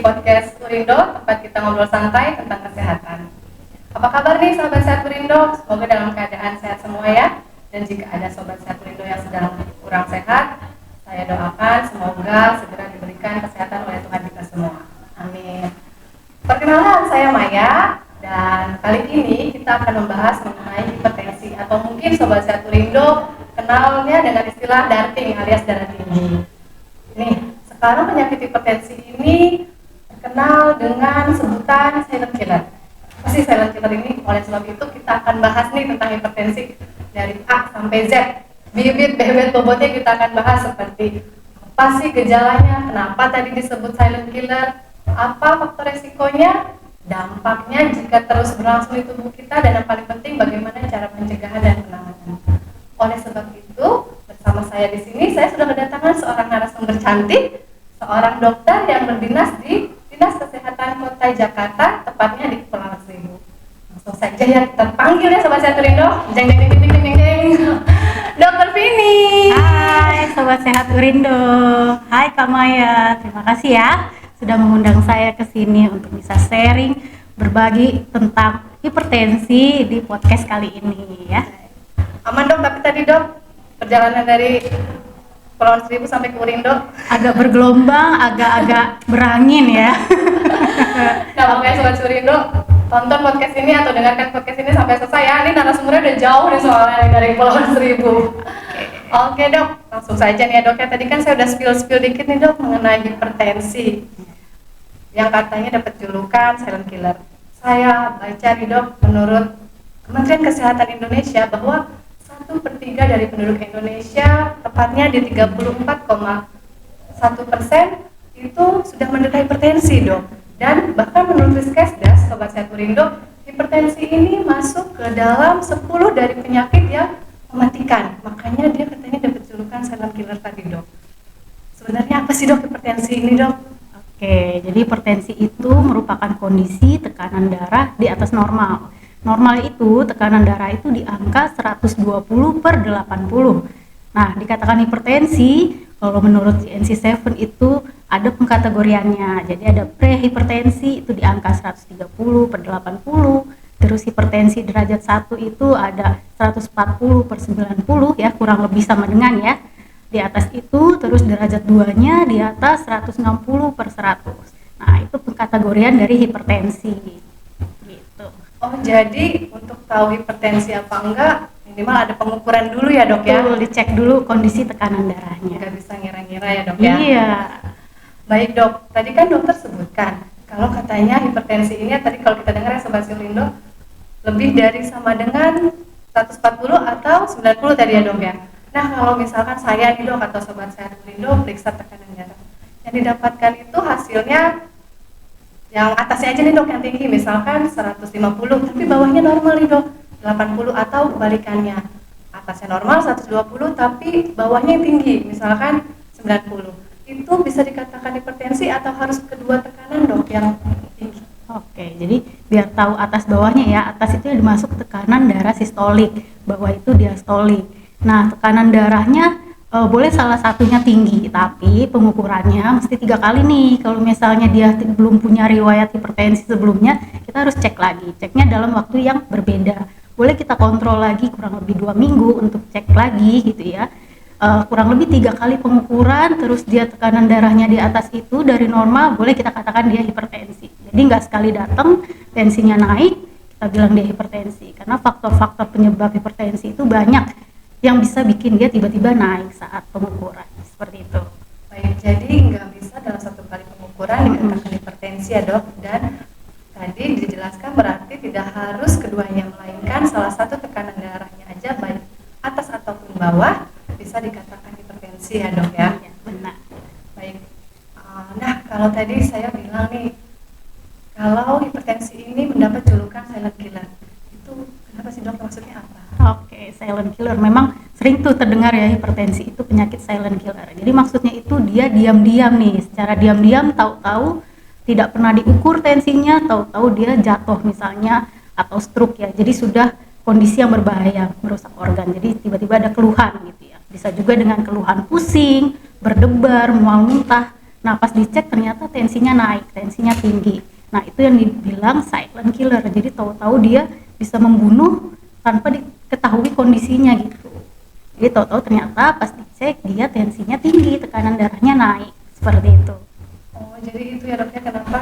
podcast Purindo, tempat kita ngobrol santai tentang kesehatan. Apa kabar nih sahabat sehat Purindo? Semoga dalam keadaan sehat semua ya. Dan jika ada sobat sehat Purindo yang sedang kurang sehat, saya doakan semoga segera diberikan kesehatan oleh Tuhan kita semua. Amin. Perkenalkan, saya Maya, dan kali ini kita akan membahas mengenai hipertensi, atau mungkin sobat sehat Purindo kenalnya dengan istilah darting alias darah tinggi. Nih, sekarang penyakit hipertensi ini terkenal dengan sebutan silent killer. Apa sih silent killer ini? Oleh sebab itu kita akan bahas nih tentang hipertensi dari A sampai Z. Bibit bebet bobotnya kita akan bahas seperti apa sih gejalanya, kenapa tadi disebut silent killer, apa faktor resikonya, dampaknya jika terus berlangsung di tubuh kita, dan yang paling penting bagaimana cara pencegahan dan penanganan. Oleh sebab itu, bersama saya di sini saya sudah kedatangan seorang narasumber cantik, seorang dokter yang berdinas di Dinas Kesehatan Kota Jakarta, tepatnya di Kepulauan Seribu. Langsung saja ya kita panggil ya sobat sehat Urindo. Jeng jeng jeng jeng jeng jeng. Dokter Vini. Hai sobat sehat Urindo. Hai Kak Maya. Terima kasih ya sudah mengundang saya ke sini untuk bisa sharing, berbagi tentang hipertensi di podcast kali ini ya. Aman dok, tapi tadi dok perjalanan dari Kepulauan Seribu sampai ke Urindo agak bergelombang, agak berangin ya. Nah makanya sobat Urindo, tonton podcast ini atau dengarkan podcast ini sampai selesai ya. Ini narasumbernya udah jauh nih soalnya dari Kepulauan Seribu. Oke dok, langsung saja nih ya dok ya. Tadi kan saya udah spill dikit nih dok mengenai hipertensi yang katanya dapat julukan silent killer. Saya baca nih dok, menurut Kementerian Kesehatan Indonesia bahwa 1/3 dari penduduk Indonesia, tepatnya di 34,1%, itu sudah menderita hipertensi dok. Dan bahkan menurut Riskesdas, sobat sehat Urindo, hipertensi ini masuk ke dalam 10 dari penyakit yang mematikan. Makanya dia katanya dapat julukan silent killer tadi dok. Sebenarnya apa sih dok hipertensi ini dok? Oke, jadi hipertensi itu merupakan kondisi tekanan darah di atas normal. Normal itu tekanan darah itu di angka 120/80. Nah, dikatakan hipertensi kalau menurut GNC7 itu ada pengkategoriannya. Jadi ada prehipertensi itu di angka 130/80, terus hipertensi derajat 1 itu ada 140/90 ya, kurang lebih sama dengan ya. Di atas itu terus derajat 2-nya di atas 160/100. Nah, itu pengkategorian dari hipertensi. Gitu. Oh, jadi untuk tahu hipertensi apa enggak, minimal ada pengukuran dulu ya dok ya? Betul, dicek dulu kondisi tekanan darahnya. Nggak bisa ngira-ngira ya dok ya? Iya. Baik dok, tadi kan dokter sebutkan kalau katanya hipertensi ini tadi kalau kita dengar ya sobat Urindo lebih dari sama dengan 140 atau 90 tadi ya dok ya? Nah kalau misalkan saya nih dok atau sobat sehat Urindo periksa tekanan darah, yang didapatkan itu hasilnya yang atasnya aja nih dok yang tinggi, misalkan 150 tapi bawahnya normal nih dok 80, atau kebalikannya atasnya normal 120 tapi bawahnya tinggi misalkan 90, itu bisa dikatakan hipertensi atau harus kedua tekanan dok yang tinggi? Oke, jadi biar tahu atas bawahnya ya, atas itu dimasuk tekanan darah sistolik, bawah itu diastolik. Nah, tekanan darahnya boleh salah satunya tinggi, tapi pengukurannya mesti 3 kali nih. Kalau misalnya dia belum punya riwayat hipertensi sebelumnya, kita harus cek lagi. Ceknya dalam waktu yang berbeda. Boleh kita kontrol lagi kurang lebih 2 minggu untuk cek lagi gitu ya. Kurang lebih 3 kali pengukuran, terus dia tekanan darahnya di atas itu dari normal, boleh kita katakan dia hipertensi. Jadi nggak sekali datang tensinya naik, kita bilang dia hipertensi. Karena faktor-faktor penyebab hipertensi itu banyak yang bisa bikin dia tiba-tiba naik saat pengukuran, seperti itu. Baik, jadi nggak bisa dalam satu kali pengukuran dikatakan hipertensi ya dok. Dan tadi dijelaskan berarti tidak harus keduanya, melainkan salah satu tekanan darahnya aja baik atas ataupun bawah bisa dikatakan hipertensi ya dok ya. Ya, benar. Baik. Nah kalau tadi saya bilang nih, kalau hipertensi ini mendapat julukan silent killer, itu kenapa sih dok, maksudnya apa? Oke, silent killer memang sering tuh terdengar ya, hipertensi itu penyakit silent killer. Jadi maksudnya itu dia diam-diam nih, secara diam-diam tahu-tahu tidak pernah diukur tensinya, tahu-tahu dia jatuh misalnya atau stroke ya. Jadi sudah kondisi yang berbahaya, merusak organ. Jadi tiba-tiba ada keluhan gitu ya. Bisa juga dengan keluhan pusing, berdebar, mual muntah. Nah pas dicek ternyata tensinya naik, tensinya tinggi. Nah itu yang dibilang silent killer. Jadi tahu-tahu dia bisa membunuh tanpa diketahui kondisinya gitu. Jadi tahu-tahu ternyata pas dicek dia tensinya tinggi, tekanan darahnya naik seperti itu. Oh, jadi itu ya dok ya, kenapa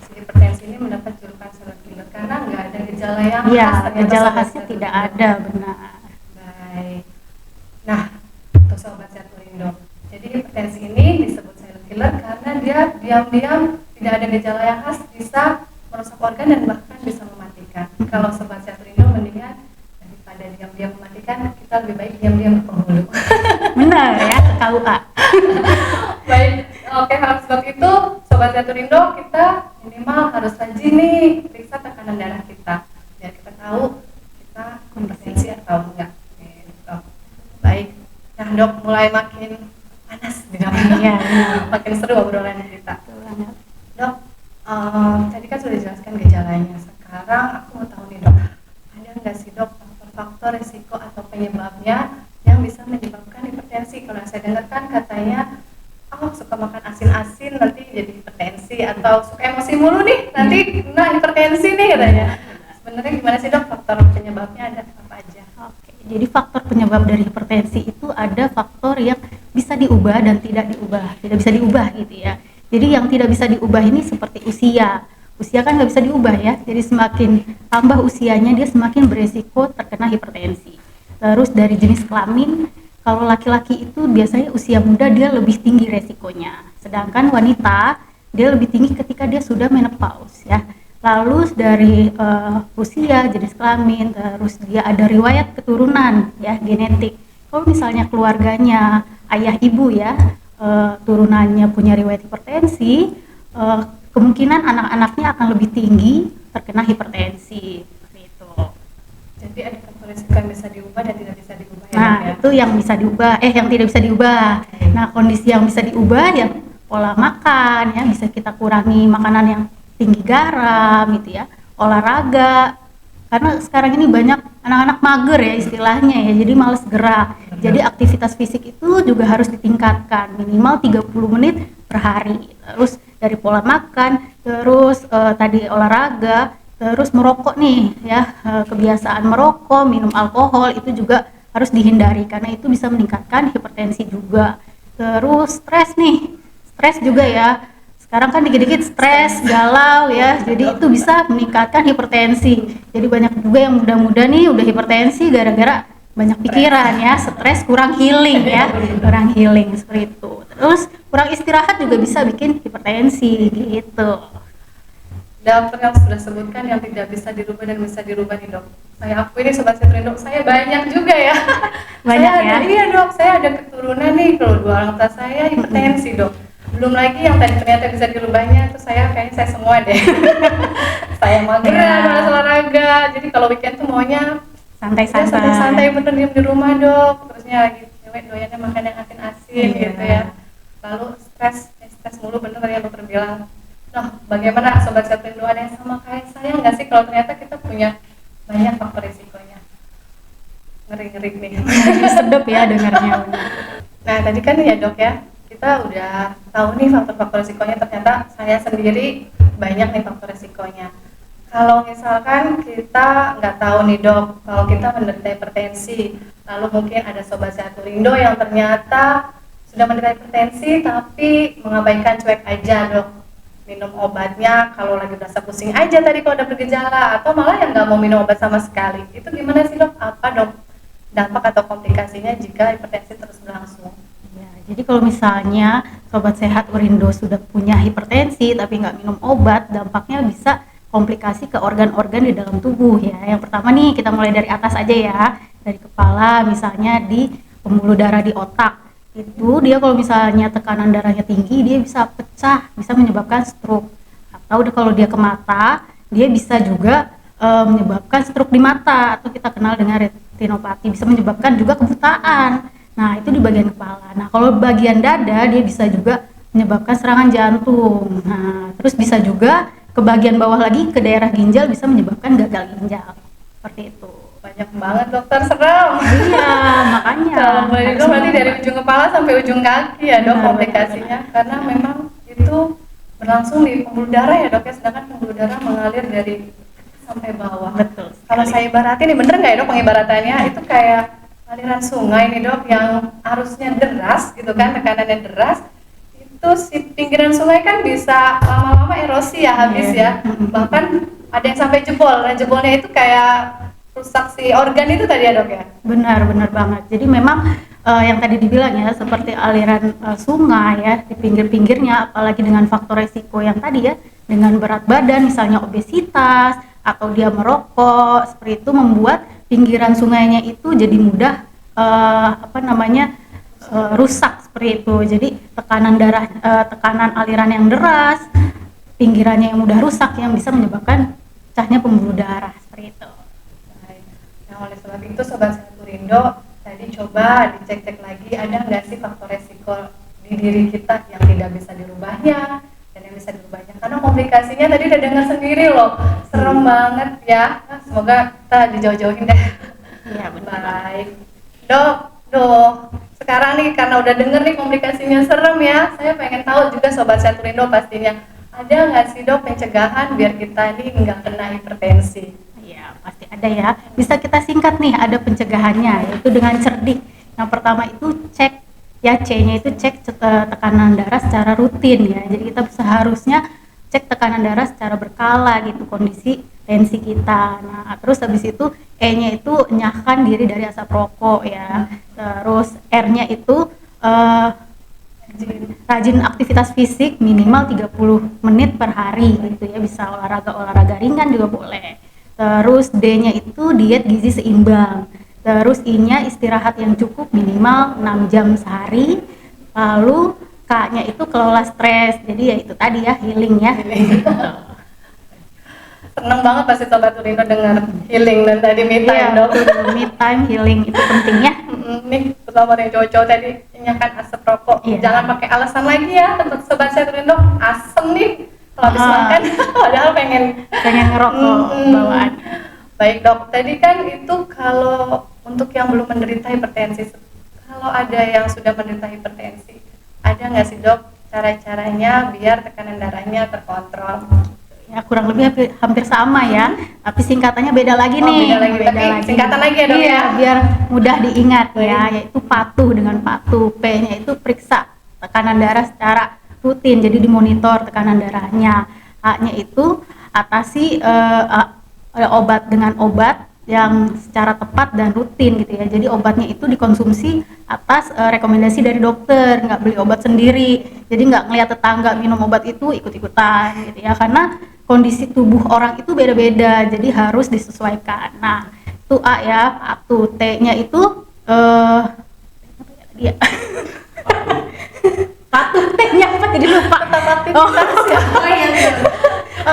si hipertensi ini mendapat julukan silent killer, karena nggak ada gejala yang Iya, khas ternyata gejala sobat khasnya Sehat tidak Urindo. ada, benar. Baik. Nah, untuk sobat Sehat Urindo, jadi hipertensi ini disebut silent killer karena dia diam-diam tidak ada gejala yang khas, bisa merusak organ dan bahkan bisa mematikan. Kalau sobat Sehat Urindo mendingan daripada diam-diam mematikan, kita lebih baik diam-diam ke penghulu. Benar ya, ke KUA. Baik, oke, harus sebab itu sobat Sehat Urindo, kita minimal harus rajin nih periksa tekanan darah kita biar kita tahu kita hipertensi atau enggak. Gitu. Baik, nah dok, mulai makin panas di dalam. Iya, Makin seru obrolan kita. betul banget. Dok, tadi kan sudah dijelaskan gejalanya. Sekarang aku mau tahu nih dok, ada nggak sih dok faktor-faktor risiko atau penyebabnya yang bisa menyebabkan hipertensi? Kalau saya dengar kan katanya, oh suka makan asin-asin nanti jadi hipertensi, atau suka emosi mulu nih nanti kena hipertensi nih katanya. Sebenarnya gimana sih dok faktor penyebabnya, ada apa aja? Oke, jadi faktor penyebab dari hipertensi itu ada faktor yang bisa diubah dan tidak bisa diubah gitu ya. Jadi yang tidak bisa diubah ini seperti usia. Usia kan nggak bisa diubah ya. Jadi semakin tambah usianya dia semakin beresiko terkena hipertensi. Terus dari jenis kelamin, kalau laki-laki itu biasanya usia muda dia lebih tinggi resikonya. Sedangkan wanita dia lebih tinggi ketika dia sudah menopause ya. Lalu dari usia, jenis kelamin, terus dia ada riwayat keturunan ya, genetik. Kalau misalnya keluarganya ayah ibu ya, turunannya punya riwayat hipertensi, kemungkinan anak-anaknya akan lebih tinggi terkena hipertensi. Gitu. Jadi ada faktor risiko yang bisa diubah dan tidak bisa diubah ya Nah, dok ya? itu yang bisa diubah, yang tidak bisa diubah. Nah, kondisi yang bisa diubah ya pola makan ya, bisa kita kurangi makanan yang tinggi garam gitu ya, olahraga. Karena sekarang ini banyak anak-anak mager ya istilahnya ya, jadi males gerak. Jadi aktivitas fisik itu juga harus ditingkatkan, minimal 30 menit per hari. Terus dari pola makan, terus tadi olahraga, terus merokok nih ya, kebiasaan merokok, minum alkohol itu juga harus dihindari karena itu bisa meningkatkan hipertensi juga. Terus stres nih, stres juga ya, sekarang kan dikit-dikit stres, galau ya, jadi itu bisa meningkatkan hipertensi. Jadi banyak juga yang muda-muda nih udah hipertensi gara-gara banyak pikiran ya, stres, kurang healing ya, kurang healing seperti itu. Terus kurang istirahat juga bisa bikin hipertensi gitu. Dokter yang sudah sebutkan yang tidak bisa dirubah dan bisa dirubah nih dok. Saya akui nih sobat Sehat Urindo, saya banyak juga ya. Banyak saya ya? Iya dok, saya ada keturunan nih, kalau dua orang tua saya hipertensi dok. Belum lagi yang tadi ternyata bisa dirubahnya, itu kayaknya saya semua deh. Saya mageran, Ya. malas olahraga. Jadi kalau weekend tuh maunya Santai-santai. santai bener diem di rumah dok. Terusnya lagi cewek doyannya makan yang asin-asin Iya. gitu ya. Lalu stres mulu, bener tadi yang dokter bilang. Nah, bagaimana sobat Sehat Urindo, ada yang sama kayak saya nggak sih kalau ternyata kita punya banyak faktor risikonya? Ngeri-ngeri nih. Sedep ya dengarnya. Nah, tadi kan ya dok ya, kita udah tahu nih faktor-faktor risikonya, ternyata saya sendiri banyak nih faktor risikonya. Kalau misalkan kita nggak tahu nih dok, kalau kita menderita hipertensi, lalu mungkin ada sobat Sehat Urindo yang ternyata sudah menderita hipertensi tapi mengabaikan, cuek aja dok, minum obatnya kalau lagi berasa pusing aja tadi kalau udah bergejala, atau malah yang nggak mau minum obat sama sekali. Itu gimana sih dok? Apa dok dampak atau komplikasinya jika hipertensi terus berlangsung? Ya, jadi kalau misalnya sobat Sehat Urindo sudah punya hipertensi tapi nggak minum obat, dampaknya bisa komplikasi ke organ-organ di dalam tubuh ya. Yang pertama nih kita mulai dari atas aja ya, dari kepala misalnya di pembuluh darah di otak. Itu dia kalau misalnya tekanan darahnya tinggi dia bisa pecah, bisa menyebabkan stroke. Atau kalau dia ke mata, dia bisa juga menyebabkan stroke di mata, atau kita kenal dengan retinopati, bisa menyebabkan juga kebutaan. Nah, itu di bagian kepala. Nah, kalau bagian dada dia bisa juga menyebabkan serangan jantung. Nah, terus bisa juga ke bagian bawah lagi ke daerah ginjal, bisa menyebabkan gagal ginjal. Seperti itu. Banyak banget dokter, serem. Iya, makanya Kalau boleh harus dok, berarti minum dari obat. ujung kepala sampai ujung kaki ya dok Benar, komplikasinya, karena memang itu berlangsung di pembuluh darah ya dok ya, sedangkan pembuluh darah mengalir dari sampai bawah. Betul. Kalau saya ibaratin, ini bener nggak ya dok pengibaratannya? Itu kayak aliran sungai nih dok, yang arusnya deras gitu kan, tekanannya deras. Itu si pinggiran sungai kan bisa lama-lama erosi ya, habis ya. Bahkan ada yang sampai jebol. Nah jebolnya itu kayak rusak si organ itu tadi ya dok ya? Benar banget. Jadi memang yang tadi dibilang ya, seperti aliran sungai ya di pinggir-pinggirnya, apalagi dengan faktor resiko yang tadi ya, dengan berat badan misalnya obesitas atau dia merokok, seperti itu membuat pinggiran sungainya itu jadi mudah rusak seperti itu. Jadi tekanan aliran yang deras, pinggirannya yang mudah rusak yang bisa menyebabkan pecahnya pembuluh darah seperti itu. Nah oleh sebab itu Sobat Sehat Purindo, tadi coba dicek-cek lagi ada nggak sih faktor resiko di diri kita yang tidak bisa dirubahnya dan yang bisa dirubahnya, karena komplikasinya tadi udah dengar sendiri loh, serem banget ya. Nah, semoga kita dijauh-jauhin deh. Iya benar. Baik dok, sekarang nih karena udah denger nih komplikasinya serem ya, saya pengen tahu juga Sobat Sehat Purindo pastinya, ada nggak sih dok pencegahan biar kita ini nggak kena hipertensi? Ya, pasti ada ya. Bisa kita singkat nih, ada pencegahannya, yaitu dengan cerdik. Yang pertama itu cek, ya C-nya itu cek tekanan darah secara rutin ya. Jadi kita seharusnya cek tekanan darah secara berkala gitu, kondisi tensi kita. Nah, terus habis itu E-nya itu nyahkan diri dari asap rokok ya. Terus R-nya itu rajin aktivitas fisik minimal 30 menit per hari gitu ya. Bisa olahraga ringan juga boleh. Terus D-nya itu diet gizi seimbang. Terus I-nya istirahat yang cukup minimal 6 jam sehari. Lalu K-nya itu kelola stres. Jadi ya itu tadi ya, healing ya. Seneng banget pasti Sobat Purindo dengar healing dan tadi me time dok. Me time healing itu penting ya. Nih terutama yang cowok-cowok tadi nyalakan asap rokok. Jangan pakai alasan lagi ya untuk Sobat Sehat Purindo, asem nih kalau habis makan padahal pengen ngerokok bawaan. Baik dok, tadi kan itu kalau untuk yang belum menderita hipertensi, kalau ada yang sudah menderita hipertensi, ada nggak sih dok cara-caranya biar tekanan darahnya terkontrol? Ya kurang lebih hampir sama ya, tapi singkatannya beda lagi nih. Beda lagi. Singkatan lagi ya dok ya? Biar mudah diingat ya, yaitu patuh dengan patuh. P-nya itu periksa tekanan darah secara rutin, jadi dimonitor tekanan darahnya. A-nya itu atasi obat dengan obat yang secara tepat dan rutin gitu ya. Jadi obatnya itu dikonsumsi atas rekomendasi dari dokter, nggak beli obat sendiri. Jadi nggak ngelihat tetangga minum obat itu ikut-ikutan gitu ya, karena kondisi tubuh orang itu beda-beda, jadi harus disesuaikan. Nah itu A ya, patuh. T-nya itu patuh, T-nya apa jadi lupa. Aktivitas ya. Oh iya.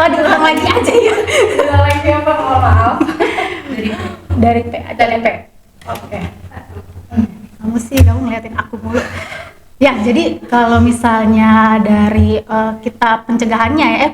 Diulang lagi aja ya. Diulang lagi apa? Mohon maaf. Dari P aja. Dari P. Oke. Kamu sih, kamu ngeliatin aku mulu. Ya, jadi kalau misalnya dari kita pencegahannya ya,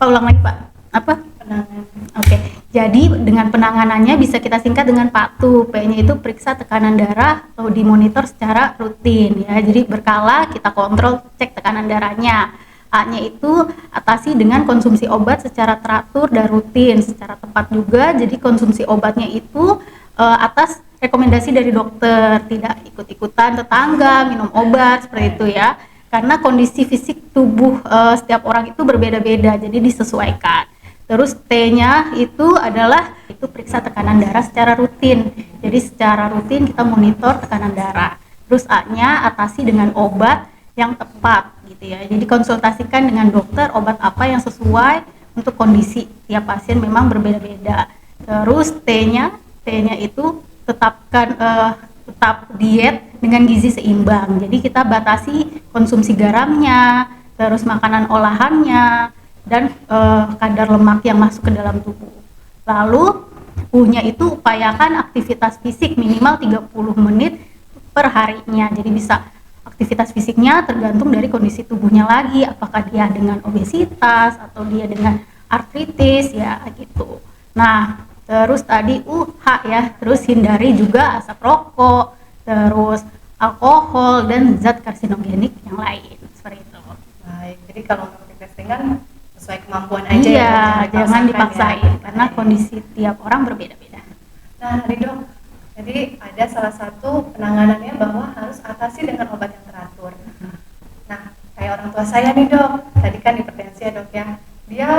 ulang lagi Pak. Apa? Penanganan. Oke. Jadi dengan penanganannya bisa kita singkat dengan patuh. P-nya itu periksa tekanan darah atau dimonitor secara rutin ya. Jadi berkala kita kontrol cek tekanan darahnya. A-nya itu atasi dengan konsumsi obat secara teratur dan rutin, secara tepat juga. Jadi konsumsi obatnya itu atas rekomendasi dari dokter, tidak ikut-ikutan tetangga minum obat seperti itu ya. Karena kondisi fisik tubuh setiap orang itu berbeda-beda, jadi disesuaikan. Terus T-nya itu adalah periksa tekanan darah secara rutin. Jadi secara rutin kita monitor tekanan darah. Terus A-nya atasi dengan obat yang tepat gitu ya. Jadi konsultasikan dengan dokter obat apa yang sesuai untuk kondisi tiap pasien, memang berbeda-beda. Terus T-nya itu tetap diet dengan gizi seimbang. Jadi kita batasi konsumsi garamnya, terus makanan olahannya, dan kadar lemak yang masuk ke dalam tubuh. Lalu U-nya itu upayakan aktivitas fisik minimal 30 menit per harinya. Jadi bisa aktivitas fisiknya tergantung dari kondisi tubuhnya lagi, apakah dia dengan obesitas atau dia dengan artritis ya gitu. Nah, terus tadi H ya, terus hindari juga asap rokok, terus alkohol dan zat karsinogenik yang lain seperti itu. Baik, jadi kalau mengikuti tes ringan sesuai kemampuan aja Iya, ya, jangan dipaksain ya. karena kondisi tiap orang berbeda-beda. Nah, nih dok, jadi ada salah satu penanganannya bahwa harus atasi dengan obat yang teratur. Nah, kayak orang tua saya nih dok, tadi kan hipertensi ya dok ya, dia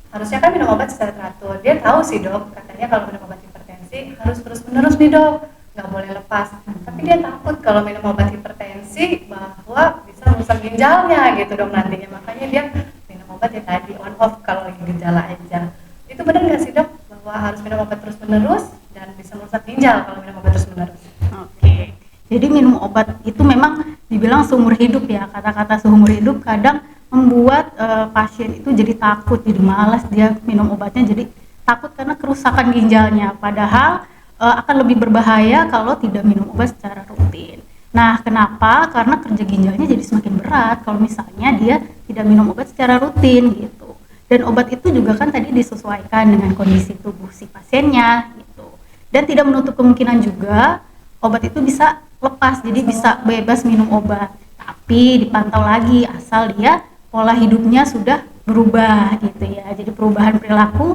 harusnya kan minum obat secara teratur. Dia tahu sih dok, katanya kalau minum obat hipertensi harus terus-menerus nih dok, nggak boleh lepas. Tapi dia takut kalau minum obat hipertensi bahwa bisa merusak ginjalnya gitu dok nantinya. Makanya dia minum obat ya tadi on off kalau lagi gejala aja. Itu benar nggak sih dok bahwa harus minum obat terus-menerus dan bisa merusak ginjal kalau minum obat terus-menerus? Oke. Jadi minum obat itu memang dibilang seumur hidup ya. Kata-kata seumur hidup kadang membuat pasien itu jadi takut, jadi malas dia minum obatnya, jadi takut karena kerusakan ginjalnya. Padahal akan lebih berbahaya kalau tidak minum obat secara rutin. Nah, kenapa? Karena kerja ginjalnya jadi semakin berat kalau misalnya dia tidak minum obat secara rutin gitu. Dan obat itu juga kan tadi disesuaikan dengan kondisi tubuh si pasiennya gitu. Dan tidak menutup kemungkinan juga obat itu bisa lepas, jadi bisa bebas minum obat. Tapi dipantau lagi asal dia pola hidupnya sudah berubah gitu ya. Jadi perubahan perilaku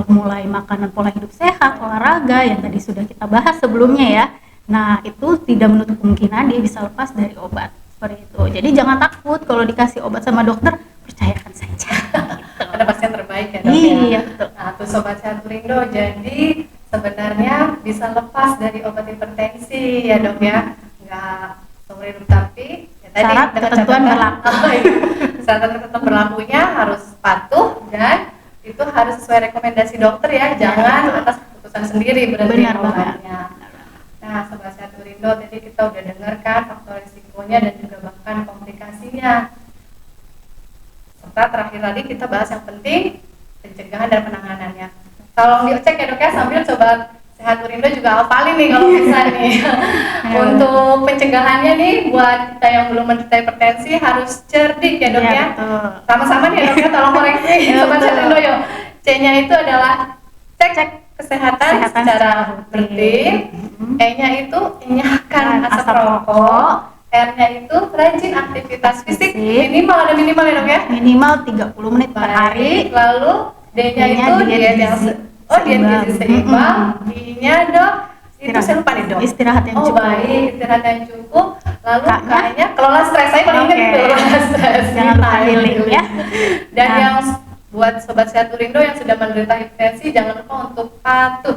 mulai makanan pola hidup sehat, olahraga yang tadi sudah kita bahas sebelumnya ya. Nah, itu tidak menutup kemungkinan dia bisa lepas dari obat. Seperti itu. Jadi jangan takut kalau dikasih obat sama dokter, percayakan saja. Ada pasti yang terbaik ya dok Iya, ya. betul. Nah, tuh Sobat Sehat Purindo, jadi sebenarnya bisa lepas dari obat hipertensi ya dok ya, nggak seumur hidup, tapi ya tadi Syarat dengan ketentuan catatan- berlaku. syarat ketentuan berlakunya harus patuh dan itu harus sesuai rekomendasi dokter ya, jangan atas keputusan sendiri berhenti Benar banget. obatnya. Nah, Sobat Sehat Purindo, tadi kita udah dengarkan faktor risikonya dan juga bahkan komplikasinya. Serta terakhir tadi kita bahas yang penting, pencegahan dan penanganannya. Tolong dicek ya dok ya, sambil Sobat Sehat Purindo juga hafalin nih kalau bisa nih. Untuk pencegahannya nih, buat kita yang belum menderita hipertensi harus cerdik ya dok Iya, ya. betul. Sama-sama nih ya dok ya, tolong koreksi Iya, Sobat Sehat betul. Purindo yuk. C-nya itu adalah cek kesehatan secara rutin. E-nya itu enyahkan asap rokok. R-nya itu rajin aktivitas fisik minimal, ada minimal ya dok ya? Minimal 30 menit per hari. Lalu D-nya D-nya itu diet diet yang gizi diet gizi seimbang. I-nya dok itu saya lupa nih dok. Istirahat yang cukup. Baik, istirahat yang cukup. Lalu K-nya? K-nya kelola stres, saya paling ingat Oke. itu kelola stres. Jangan lupa healing ya. Dan Nah. yang buat Sobat Sehat Purindo yang sudah menderita hipertensi, jangan lupa untuk patuh.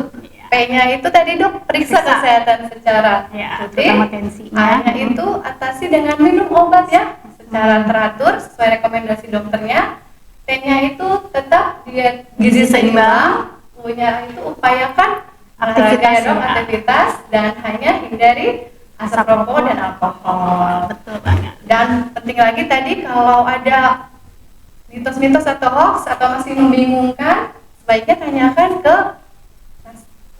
P-nya itu tadi dok, periksa kesehatan secara Ya, rutin. terutama tensinya. A-nya itu atasi dengan minum obat ya secara teratur sesuai rekomendasi dokternya. T-nya itu tetap diet gizi seimbang. U-nya itu upayakan olahraga ya dok, ya. aktivitas, dan hanya hindari asap rokok dan alkohol. Betul banget. Dan penting lagi tadi, kalau ada mitos-mitos atau hoax atau masih membingungkan, sebaiknya tanyakan ke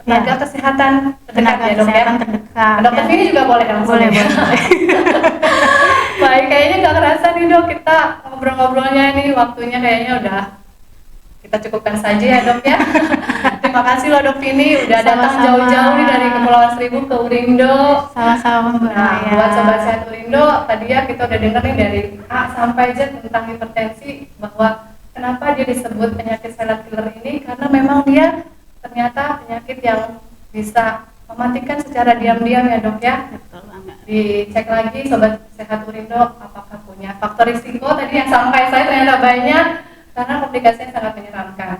tenaga kesehatan terdekat Tenaga ya dok ya. kesehatan terdekat. Dokter ya. Vini juga boleh langsung. Boleh, ya? boleh. Baik, kayaknya nggak kerasa nih dok, kita ngobrol-ngobrolnya nih, waktunya kayaknya udah kita cukupkan saja ya dok ya. Terima kasih loh dok Vini udah datang Sama-sama. jauh-jauh nih dari Kepulauan Seribu ke Urindo. Sama-sama Mbak Nah, Maya. buat Sobat Sehat Urindo, tadi ya kita udah denger nih dari A sampai Z tentang hipertensi, bahwa kenapa dia disebut penyakit silent killer ini, karena memang dia ternyata penyakit yang bisa mematikan secara diam-diam ya dok ya. Betul banget. Dicek lagi Sobat Sehat Urindo apakah punya faktor risiko tadi yang sama kayak saya, ternyata banyak, karena komplikasinya sangat menyeramkan.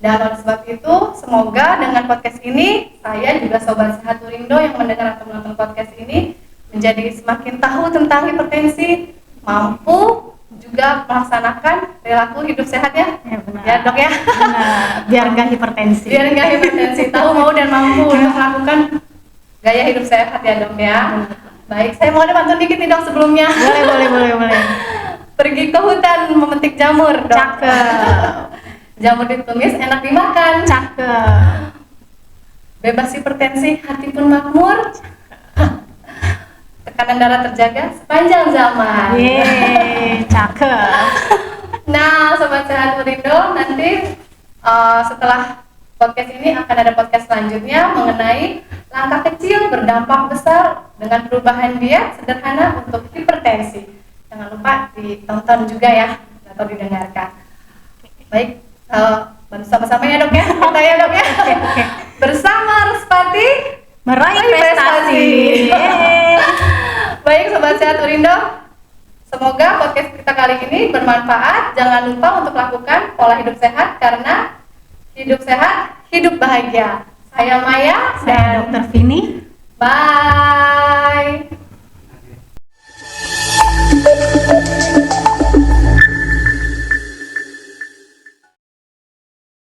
Dan oleh sebab itu, semoga dengan podcast ini, saya juga Sobat Sehat Urindo yang mendengar atau menonton podcast ini menjadi semakin tahu tentang hipertensi, mampu juga melaksanakan perilaku hidup sehat ya. Ya, benar. Ya dok ya. Benar. Biar nggak hipertensi. Biar nggak hipertensi, tahu mau dan mampu untuk melakukan gaya hidup sehat ya dok ya. Baik, saya mau ada pantun dikit nih dok sebelumnya. Boleh. Pergi ke hutan memetik jamur dok. Cakep. Jamur ditumis enak dimakan. Cakep. Bebas hipertensi, hati pun makmur. Tekanan darah terjaga sepanjang zaman. Yeay, cakep. Nah, Sobat Sehat Urindo, nanti setelah podcast ini akan ada podcast selanjutnya mengenai langkah kecil berdampak besar dengan perubahan diet sederhana untuk hipertensi. Jangan lupa lupa ditonton juga ya atau didengarkan. Baik, bersama-sama ya dok ya, kita ya dok ya. Bersama Ruspati Meraih prestasi. Baik Sobat Sehat Urindo, semoga podcast kita kali ini bermanfaat. Jangan lupa untuk lakukan pola hidup sehat karena hidup sehat, hidup bahagia. Saya Maya Saya Dr. Vini. Bye.